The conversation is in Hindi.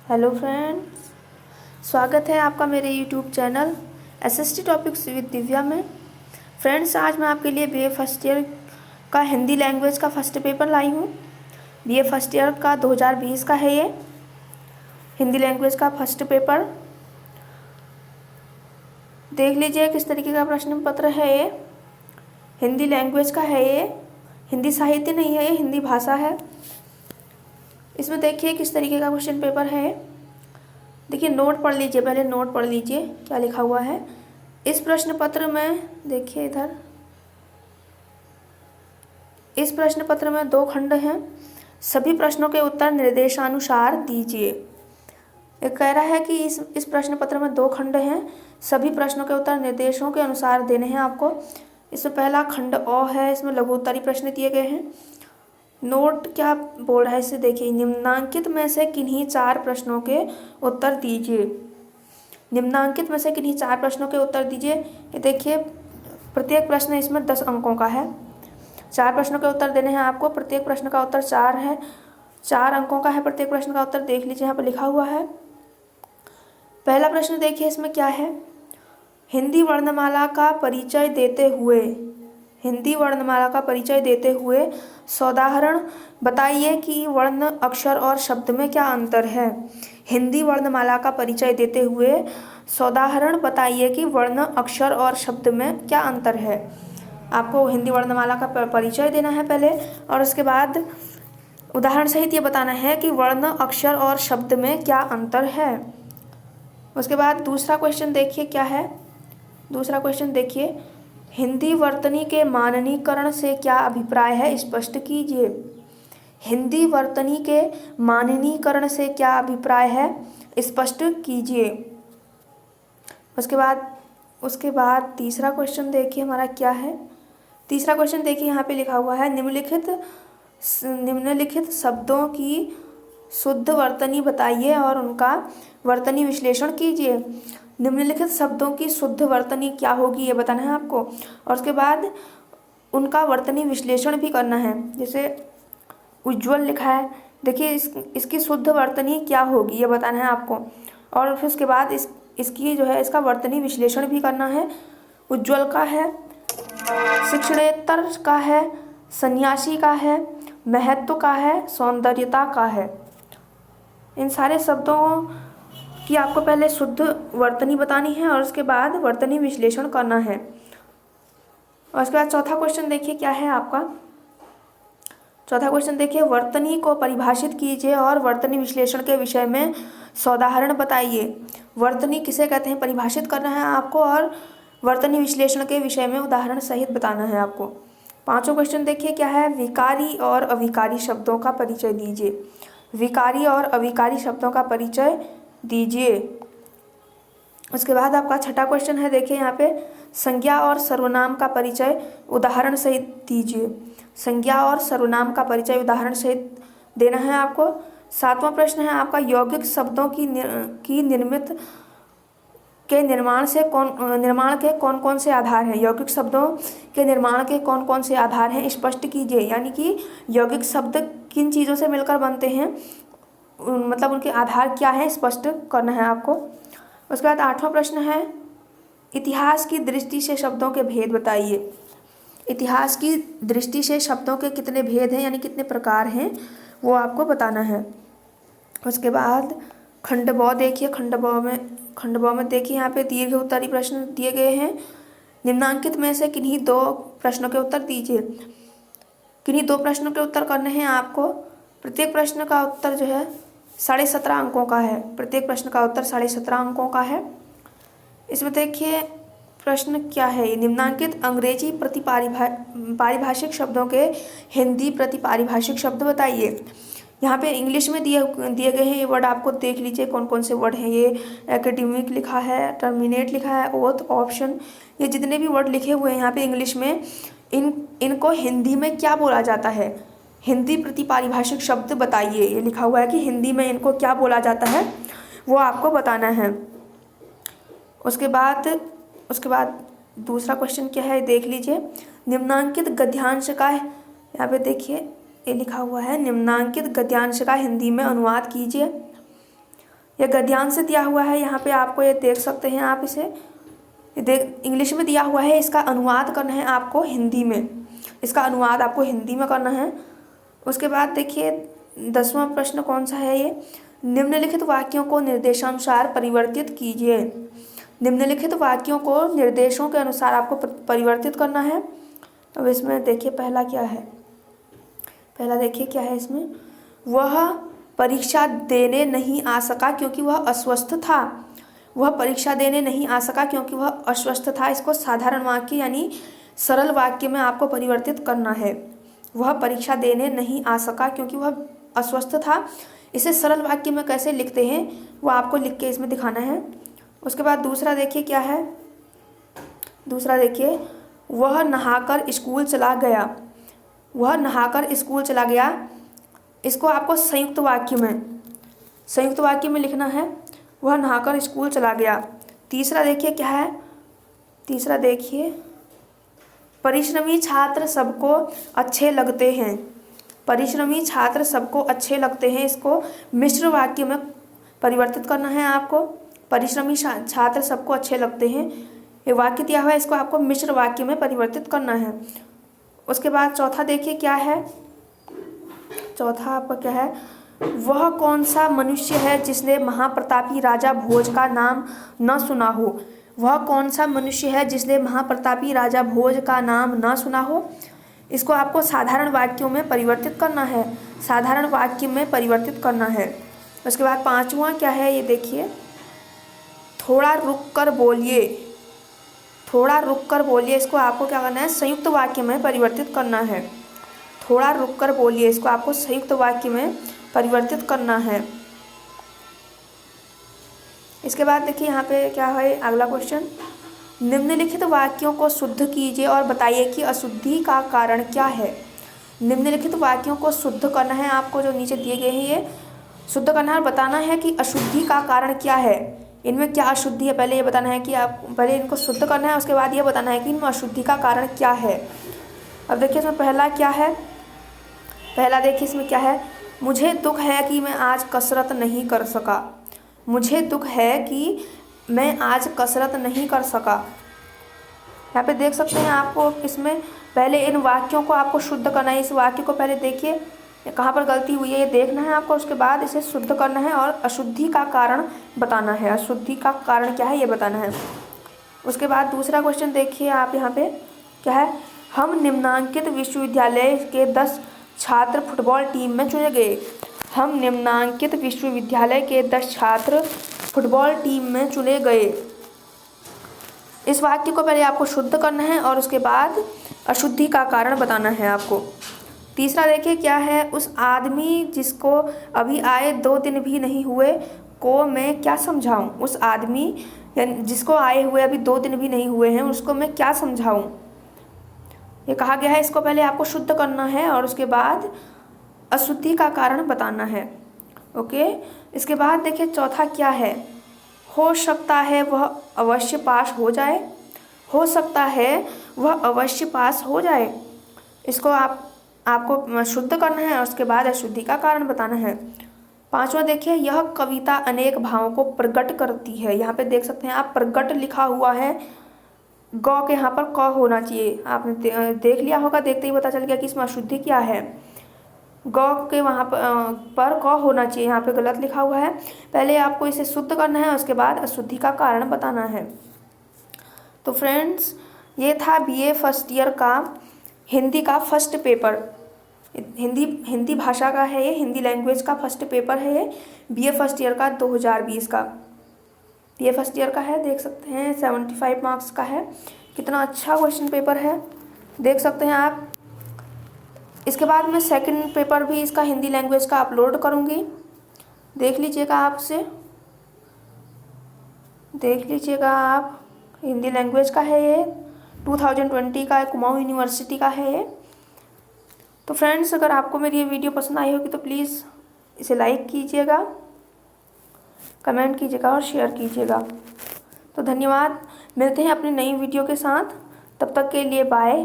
हेलो फ्रेंड्स, स्वागत है आपका मेरे YouTube channel SST topics with Divya में। फ्रेंड्स, आज मैं आपके लिए बीए फर्स्ट ईयर का हिंदी लैंग्वेज का फर्स्ट पेपर लाई हूँ। बीए फर्स्ट ईयर का 2020 का है ये हिंदी लैंग्वेज का फर्स्ट पेपर। देख लीजिए किस तरीके का प्रश्न पत्र है ये। हिंदी लैंग्वेज का है ये, हिंदी साहित्य नहीं है, ये हिंदी भाषा है। इसमें देखिए किस तरीके का क्वेश्चन पेपर है। देखिए, नोट पढ़ लीजिए, पहले नोट पढ़ लीजिए क्या लिखा हुआ है इस प्रश्न पत्र में। देखिए इधर, इस प्रश्न पत्र में 2 खंड हैं। सभी प्रश्नों के उत्तर निर्देशानुसार दीजिए। ये कह रहा है कि इस प्रश्न पत्र में 2 खंड हैं, सभी प्रश्नों के उत्तर निर्देशों के अनुसार देने हैं आपको। इसमें पहला खंड अ है, इसमें लघु उत्तरीय प्रश्न दिए गए हैं। नोट क्या बोल रहा है इसे देखिए। निम्नांकित में से किन्हीं 4 प्रश्नों के उत्तर दीजिए। निम्नांकित में से किन्हीं 4 प्रश्नों के उत्तर दीजिए। ये देखिए, प्रत्येक प्रश्न इसमें 10 अंकों का है। 4 प्रश्नों के उत्तर देने हैं आपको। प्रत्येक प्रश्न का उत्तर 4 है, 4 अंकों का है प्रत्येक प्रश्न का उत्तर। देख लीजिए यहाँ पर लिखा हुआ है। पहला प्रश्न देखिए, इसमें क्या है। हिंदी वर्णमाला का परिचय देते हुए, हिंदी वर्णमाला का परिचय देते हुए सोदाहरण बताइए कि वर्ण, अक्षर और शब्द में क्या अंतर है। हिंदी वर्णमाला का परिचय देते हुए सोदाहरण बताइए कि वर्ण, अक्षर और शब्द में क्या अंतर है। आपको हिंदी वर्णमाला का परिचय देना है पहले, और उसके बाद उदाहरण सहित ये बताना है कि वर्ण, अक्षर और शब्द में क्या अंतर है। उसके बाद दूसरा क्वेश्चन देखिए क्या है। दूसरा क्वेश्चन देखिए, हिंदी वर्तनी के माननीकरण से क्या अभिप्राय है, स्पष्ट कीजिए। हिंदी वर्तनी के माननीकरण से क्या अभिप्राय है, स्पष्ट कीजिए। उसके बाद तीसरा क्वेश्चन देखिए हमारा क्या है। तीसरा क्वेश्चन देखिए, यहाँ पे लिखा हुआ है निम्नलिखित शब्दों की शुद्ध वर्तनी बताइए और उनका वर्तनी विश्लेषण कीजिए। निम्नलिखित शब्दों की शुद्ध वर्तनी क्या होगी ये बताना है आपको, और उसके बाद उनका वर्तनी विश्लेषण भी करना है। जैसे उज्ज्वल लिखा है, देखिए इसकी शुद्ध वर्तनी क्या होगी ये बताना है आपको, और फिर उसके बाद इसकी जो है इसका वर्तनी विश्लेषण भी करना है। उज्ज्वल का है, शिक्षणेतर का है, सन्यासी का है, महत्व का है, सौंदर्यता का है। इन सारे शब्दों की आपको पहले शुद्ध वर्तनी बतानी है और उसके बाद वर्तनी विश्लेषण करना है। और उसके बाद चौथा क्वेश्चन देखिए क्या है आपका। चौथा क्वेश्चन देखिए, वर्तनी को परिभाषित कीजिए और वर्तनी विश्लेषण के विषय में सोदाहरण बताइए। वर्तनी किसे कहते हैं परिभाषित करना है आपको, और वर्तनी विश्लेषण के विषय में उदाहरण सहित बताना है आपको। पांचों क्वेश्चन देखिए क्या है। विकारी और अविकारी शब्दों का परिचय दीजिए। विकारी और अविकारी शब्दों का परिचय दीजिए। उसके बाद आपका छठा क्वेश्चन है, देखिए यहाँ पे, संज्ञा और सर्वनाम का परिचय उदाहरण सहित दीजिए। संज्ञा और सर्वनाम का परिचय उदाहरण सहित देना है आपको। सातवां प्रश्न है आपका, यौगिक शब्दों की निर्मित के निर्माण के कौन कौन से आधार हैं। यौगिक शब्दों के निर्माण के कौन कौन से आधार हैं, स्पष्ट कीजिए। यानी कि यौगिक शब्द किन चीज़ों से मिलकर बनते हैं, मतलब उनके आधार क्या है, स्पष्ट करना है आपको। उसके बाद आठवां प्रश्न है, इतिहास की दृष्टि से शब्दों के भेद बताइए। इतिहास की दृष्टि से शब्दों के कितने भेद हैं, यानी कितने प्रकार हैं, वो आपको बताना है। उसके बाद खंड ब देखिए। खंड ब में देखिए यहाँ पे दीर्घ उत्तरीय प्रश्न दिए गए हैं। निम्नांकित में से किन्हीं 2 प्रश्नों के उत्तर दीजिए। किन्हीं 2 प्रश्नों के उत्तर करने हैं आपको। प्रत्येक प्रश्न का उत्तर जो है 17.5 अंकों का है। प्रत्येक प्रश्न का उत्तर 17.5 अंकों का है। इसमें देखिए प्रश्न क्या है। निम्नांकित अंग्रेजी पारिभाषिक शब्दों के हिंदी प्रतिपारिभाषिक शब्द बताइए। यहाँ पे इंग्लिश में दिए गए हैं ये वर्ड, आपको देख लीजिए कौन कौन से वर्ड हैं ये। एकेडमिक लिखा है, टर्मिनेट लिखा है, ओथ, ऑप्शन, ये जितने भी वर्ड लिखे हुए हैं यहाँ पे इंग्लिश में, इनको हिंदी में क्या बोला जाता है। हिंदी प्रतिपारिभाषिक शब्द बताइए, ये लिखा हुआ है कि हिंदी में इनको क्या बोला जाता है, वो आपको बताना है। उसके बाद दूसरा क्वेश्चन क्या है देख लीजिए। निम्नांकित गद्यांश का, यहाँ पे देखिए ये लिखा हुआ है, निम्नांकित गद्यांश का हिंदी में अनुवाद कीजिए। यह गद्यांश से दिया हुआ है। यहाँ पे आपको ये देख सकते हैं आप इसे, इंग्लिश में दिया हुआ है। इसका अनुवाद करना है आपको हिंदी में, इसका अनुवाद आपको हिंदी में करना है। उसके बाद देखिए 10वां प्रश्न कौन सा है ये, निम्नलिखित वाक्यों को निर्देशानुसार परिवर्तित कीजिए। निम्नलिखित वाक्यों को निर्देशों के अनुसार आपको परिवर्तित करना है। अब इसमें देखिए पहला क्या है, पहला देखिए क्या है इसमें, वह परीक्षा देने नहीं आ सका क्योंकि वह अस्वस्थ था। वह परीक्षा देने नहीं आ सका क्योंकि वह अस्वस्थ था, इसको साधारण वाक्य यानी सरल वाक्य में आपको परिवर्तित करना है। वह परीक्षा देने नहीं आ सका क्योंकि वह अस्वस्थ था, इसे सरल वाक्य में कैसे लिखते हैं वो आपको लिख के इसमें दिखाना है। उसके बाद दूसरा देखिए क्या है, दूसरा देखिए वह नहाकर स्कूल चला गया। वह नहाकर स्कूल चला गया, इसको आपको संयुक्त वाक्य में लिखना है। वह नहाकर स्कूल चला गया। तीसरा देखिए क्या है, तीसरा देखिए परिश्रमी छात्र सबको अच्छे लगते हैं। परिश्रमी छात्र सबको अच्छे लगते हैं, इसको मिश्र वाक्य में परिवर्तित करना है आपको। परिश्रमी छात्र सबको अच्छे लगते हैं, ये वाक्य दिया हुआ है, इसको आपको मिश्र वाक्य में परिवर्तित करना है। उसके बाद चौथा देखिए क्या है, चौथा आपका क्या है, वह कौन सा मनुष्य है जिसने महाप्रतापी राजा भोज का नाम न सुना हो। वह कौन सा मनुष्य है जिसने महाप्रतापी राजा भोज का नाम न सुना हो, इसको आपको साधारण वाक्यों में परिवर्तित करना है, साधारण वाक्य में परिवर्तित करना है। उसके बाद पांचवा क्या है ये देखिए, थोड़ा रुक कर बोलिए। थोड़ा रुक कर बोलिए, इसको आपको क्या करना है, संयुक्त वाक्य में परिवर्तित करना है। थोड़ा रुक कर बोलिए, इसको आपको संयुक्त वाक्य में परिवर्तित करना है। इसके बाद देखिए यहाँ पे क्या है अगला क्वेश्चन, निम्नलिखित वाक्यों को शुद्ध कीजिए और बताइए कि अशुद्धि का कारण क्या है। निम्नलिखित वाक्यों को शुद्ध करना है आपको, जो नीचे दिए गए हैं ये शुद्ध करना है और बताना है कि अशुद्धि का कारण क्या है, इनमें क्या अशुद्धि है, पहले ये बताना है कि आप पहले इनको शुद्ध करना है, उसके बाद ये बताना है कि इनमें अशुद्धि का कारण क्या है। अब देखिए इसमें पहला क्या है, पहला देखिए इसमें क्या है, मुझे दुख है कि मैं आज कसरत नहीं कर सका। मुझे दुख है कि मैं आज कसरत नहीं कर सका। यहाँ पे देख सकते हैं आपको, इसमें पहले इन वाक्यों को आपको शुद्ध करना है। इस वाक्य को पहले देखिए कहाँ पर गलती हुई है ये देखना है आपको, उसके बाद इसे शुद्ध करना है और अशुद्धि का कारण बताना है। अशुद्धि का कारण क्या है ये बताना है। उसके बाद दूसरा क्वेश्चन देखिए आप, यहाँ पे क्या है, हम निम्नांकित विश्वविद्यालय के 10 छात्र फुटबॉल टीम में चुने गए। हम निम्नांकित विश्वविद्यालय के 10 छात्र फुटबॉल टीम में चुने गए। इस वाक्य को पहले आपको शुद्ध करना है और उसके बाद अशुद्धि का कारण बताना है आपको। तीसरा देखिए क्या है, उस आदमी जिसको अभी आए 2 दिन भी नहीं हुए को मैं क्या समझाऊं। उस आदमी जिसको आए हुए अभी 2 दिन भी नहीं हुए हैं उसको मैं क्या समझाऊं, ये कहा गया है। इसको पहले आपको शुद्ध करना है और उसके बाद अशुद्धि का कारण बताना है। ओके, इसके बाद देखिए चौथा क्या है, हो सकता है वह अवश्य पास हो जाए। हो सकता है वह अवश्य पास हो जाए, इसको आपको शुद्ध करना है और उसके बाद अशुद्धि का कारण बताना है। पांचवा देखिए, यह कविता अनेक भावों को प्रकट करती है। यहाँ पे देख सकते हैं आप प्रकट लिखा हुआ है, गौ के यहाँ पर क होना चाहिए। आपने देख लिया होगा, देखते ही पता चल गया कि इसमें अशुद्धि क्या है। गौ के वहाँ पर क होना चाहिए, यहाँ पे गलत लिखा हुआ है। पहले आपको इसे शुद्ध करना है, उसके बाद अशुद्धि का कारण बताना है। तो फ्रेंड्स, ये था BA फर्स्ट ईयर का हिंदी का फर्स्ट पेपर। हिंदी भाषा का है ये, हिंदी लैंग्वेज का फर्स्ट पेपर है ये, BA फर्स्ट ईयर का 2020 का। BA फर्स्ट ईयर का है, देख सकते हैं 75 मार्क्स का है। कितना अच्छा क्वेश्चन पेपर है, देख सकते हैं आप। इसके बाद मैं सेकंड पेपर भी इसका हिंदी लैंग्वेज का अपलोड करूँगी, देख लीजिएगा आपसे, देख लीजिएगा आप। हिंदी लैंग्वेज का है ये, 2020 का, कुमाऊं यूनिवर्सिटी का है ये। तो फ्रेंड्स, अगर आपको मेरी ये वीडियो पसंद आई होगी तो प्लीज़ इसे लाइक कीजिएगा, कमेंट कीजिएगा और शेयर कीजिएगा। तो धन्यवाद, मिलते हैं अपनी नई वीडियो के साथ, तब तक के लिए बाय।